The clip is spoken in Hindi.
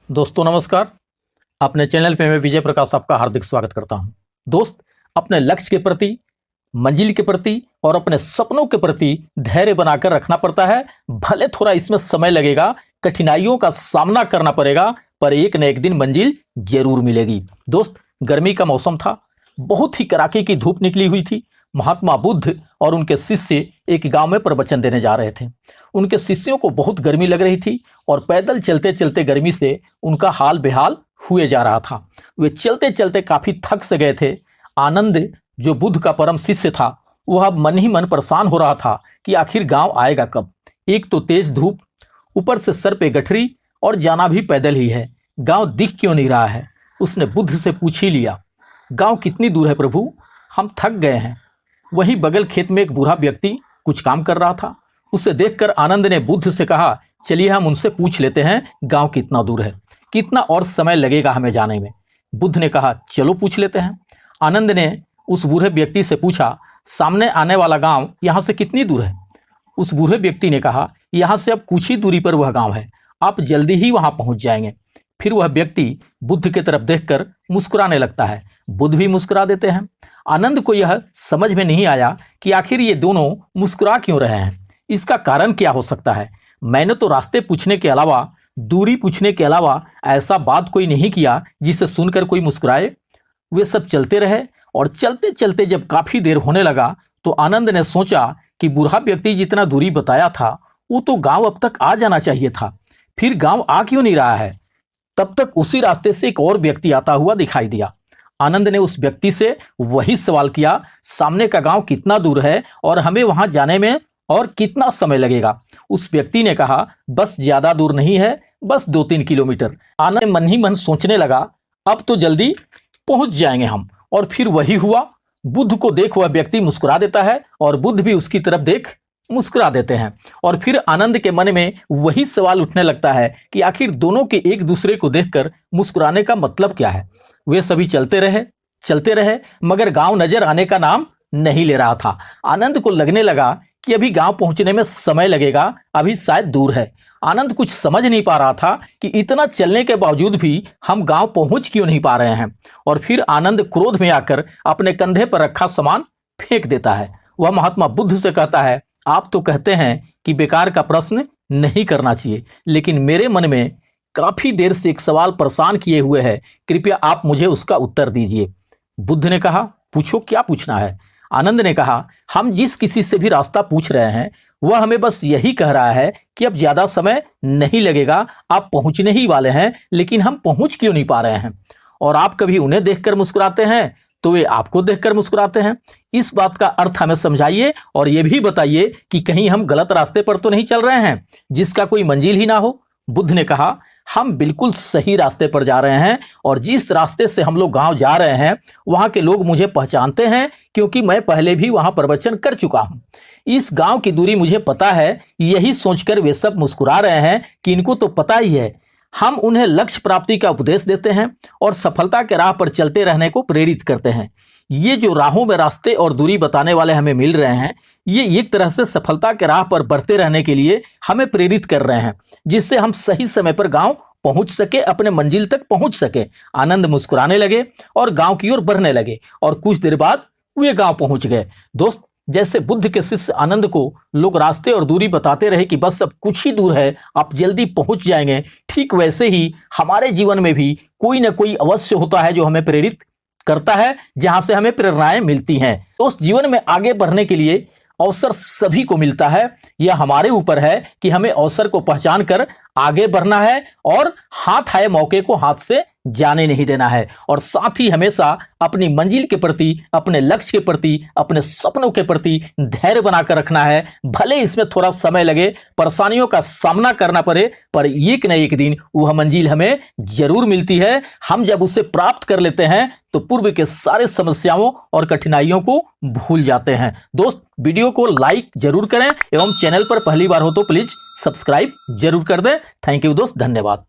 दोस्तों नमस्कार। अपने चैनल पे मैं विजय प्रकाश आपका हार्दिक स्वागत करता हूं। दोस्त, अपने लक्ष्य के प्रति, मंजिल के प्रति और अपने सपनों के प्रति धैर्य बनाकर रखना पड़ता है। भले थोड़ा इसमें समय लगेगा, कठिनाइयों का सामना करना पड़ेगा, पर एक न एक दिन मंजिल जरूर मिलेगी। दोस्त, गर्मी का मौसम था, बहुत ही कड़ाके की धूप निकली हुई थी। महात्मा बुद्ध और उनके शिष्य एक गांव में प्रवचन देने जा रहे थे। उनके शिष्यों को बहुत गर्मी लग रही थी और पैदल चलते चलते गर्मी से उनका हाल बेहाल हुए जा रहा था। वे चलते चलते काफी थक से गए थे। आनंद, जो बुद्ध का परम शिष्य था, वह अब मन ही मन परेशान हो रहा था कि आखिर गांव आएगा कब। एक तो तेज धूप, ऊपर से सर पे गठरी और जाना भी पैदल ही है। गांव दिख क्यों नहीं रहा है? उसने बुद्ध से पूछ ही लिया, गांव कितनी दूर है प्रभु? हम थक गए हैं। वहीं बगल खेत में एक बूढ़ा व्यक्ति कुछ काम कर रहा था। उसे देखकर आनंद ने बुद्ध से कहा, चलिए हम उनसे पूछ लेते हैं गांव कितना दूर है, कितना और समय लगेगा हमें जाने में। बुद्ध ने कहा, चलो पूछ लेते हैं। आनंद ने उस बूढ़े व्यक्ति से पूछा, सामने आने वाला गांव यहाँ से कितनी दूर है? उस बूढ़े व्यक्ति ने कहा, यहाँ से अब कुछ ही दूरी पर वह गांव है, आप जल्दी ही वहां पहुंच जाएंगे। फिर वह व्यक्ति बुद्ध की तरफ देखकर मुस्कुराने लगता है। बुद्ध भी मुस्कुरा देते हैं। आनंद को यह समझ में नहीं आया कि आखिर ये दोनों मुस्कुरा क्यों रहे हैं, इसका कारण क्या हो सकता है। मैंने तो रास्ते पूछने के अलावा, दूरी पूछने के अलावा ऐसा बात कोई नहीं किया जिसे सुनकर कोई मुस्कुराए। वे सब चलते रहे और चलते चलते जब काफी देर होने लगा तो आनंद ने सोचा कि बूढ़ा व्यक्ति जितना दूरी बताया था वो तो गांव अब तक आ जाना चाहिए था, फिर गांव आ क्यों नहीं रहा है। तब तक उसी रास्ते से एक और व्यक्ति आता हुआ दिखाई दिया। आनंद ने उस व्यक्ति से वही सवाल किया, सामने का गांव कितना दूर है और हमें वहां जाने में और कितना समय लगेगा? उस व्यक्ति ने कहा, बस ज्यादा दूर नहीं है, बस 2-3 किलोमीटर। आनंद मन ही मन सोचने लगा, अब तो जल्दी पहुंच जाएंगे हम। और फिर वही हुआ। बुद्ध को देख वह व्यक्ति मुस्कुरा देता है और बुद्ध भी उसकी तरफ देख मुस्कुरा देते हैं। और फिर आनंद के मन में वही सवाल उठने लगता है कि आखिर दोनों के एक दूसरे को देखकर मुस्कुराने का मतलब क्या है। वे सभी चलते रहे मगर गांव नजर आने का नाम नहीं ले रहा था। आनंद को लगने लगा कि अभी गांव पहुंचने में समय लगेगा, अभी शायद दूर है। आनंद कुछ समझ नहीं पा रहा था कि इतना चलने के बावजूद भी हम गांव पहुंच क्यों नहीं पा रहे हैं। और फिर आनंद क्रोध में आकर अपने कंधे पर रखा सामान फेंक देता है। वह महात्मा बुद्ध से कहता है, आप तो कहते हैं कि बेकार का प्रश्न नहीं करना चाहिए, लेकिन मेरे मन में काफी देर से एक सवाल परेशान किए हुए है, कृपया आप मुझे उसका उत्तर दीजिए। बुद्ध ने कहा, पूछो, क्या पूछना है? आनंद ने कहा, हम जिस किसी से भी रास्ता पूछ रहे हैं वह हमें बस यही कह रहा है कि अब ज्यादा समय नहीं लगेगा, आप पहुंचने ही वाले हैं, लेकिन हम पहुंच क्यों नहीं पा रहे हैं। और आप कभी उन्हें देखकर मुस्कुराते हैं तो वे आपको देखकर मुस्कुराते हैं। इस बात का अर्थ हमें समझाइए और ये भी बताइए कि कहीं हम गलत रास्ते पर तो नहीं चल रहे हैं जिसका कोई मंजिल ही ना हो। बुद्ध ने कहा, हम बिल्कुल सही रास्ते पर जा रहे हैं और जिस रास्ते से हम लोग गांव जा रहे हैं वहां के लोग मुझे पहचानते हैं, क्योंकि मैं पहले भी वहां प्रवचन कर चुका हूं। इस गांव की दूरी मुझे पता है। यही सोचकर वे सब मुस्कुरा रहे हैं कि इनको तो पता ही है। हम उन्हें लक्ष्य प्राप्ति का उपदेश देते हैं और सफलता के राह पर चलते रहने को प्रेरित करते हैं। ये जो राहों में रास्ते और दूरी बताने वाले हमें मिल रहे हैं, ये एक तरह से सफलता के राह पर बढ़ते रहने के लिए हमें प्रेरित कर रहे हैं, जिससे हम सही समय पर गांव पहुंच सके, अपने मंजिल तक पहुंच सके। आनंद मुस्कुराने लगे और गांव की ओर बढ़ने लगे और कुछ देर बाद वे गांव पहुंच गए। दोस्त, जैसे बुद्ध के शिष्य आनंद को लोग रास्ते और दूरी बताते रहे कि बस अब कुछ ही दूर है, आप जल्दी पहुंच जाएंगे, ठीक वैसे ही हमारे जीवन में भी कोई ना कोई अवश्य होता है जो हमें प्रेरित करता है, जहां से हमें प्रेरणाएं मिलती हैं। तो उस जीवन में आगे बढ़ने के लिए अवसर सभी को मिलता है। यह हमारे ऊपर है कि हमें अवसर को पहचान कर आगे बढ़ना है और हाथ आए मौके को हाथ से जाने नहीं देना है। और साथ ही हमेशा अपनी मंजिल के प्रति, अपने लक्ष्य के प्रति, अपने सपनों के प्रति धैर्य बनाकर रखना है। भले इसमें थोड़ा समय लगे, परेशानियों का सामना करना पड़े, पर एक न एक दिन वह मंजिल हमें जरूर मिलती है। हम जब उसे प्राप्त कर लेते हैं तो पूर्व के सारे समस्याओं और कठिनाइयों को भूल जाते हैं। दोस्त, वीडियो को लाइक जरूर करें एवं चैनल पर पहली बार हो तो प्लीज सब्सक्राइब जरूर कर दें। थैंक यू दोस्त, धन्यवाद।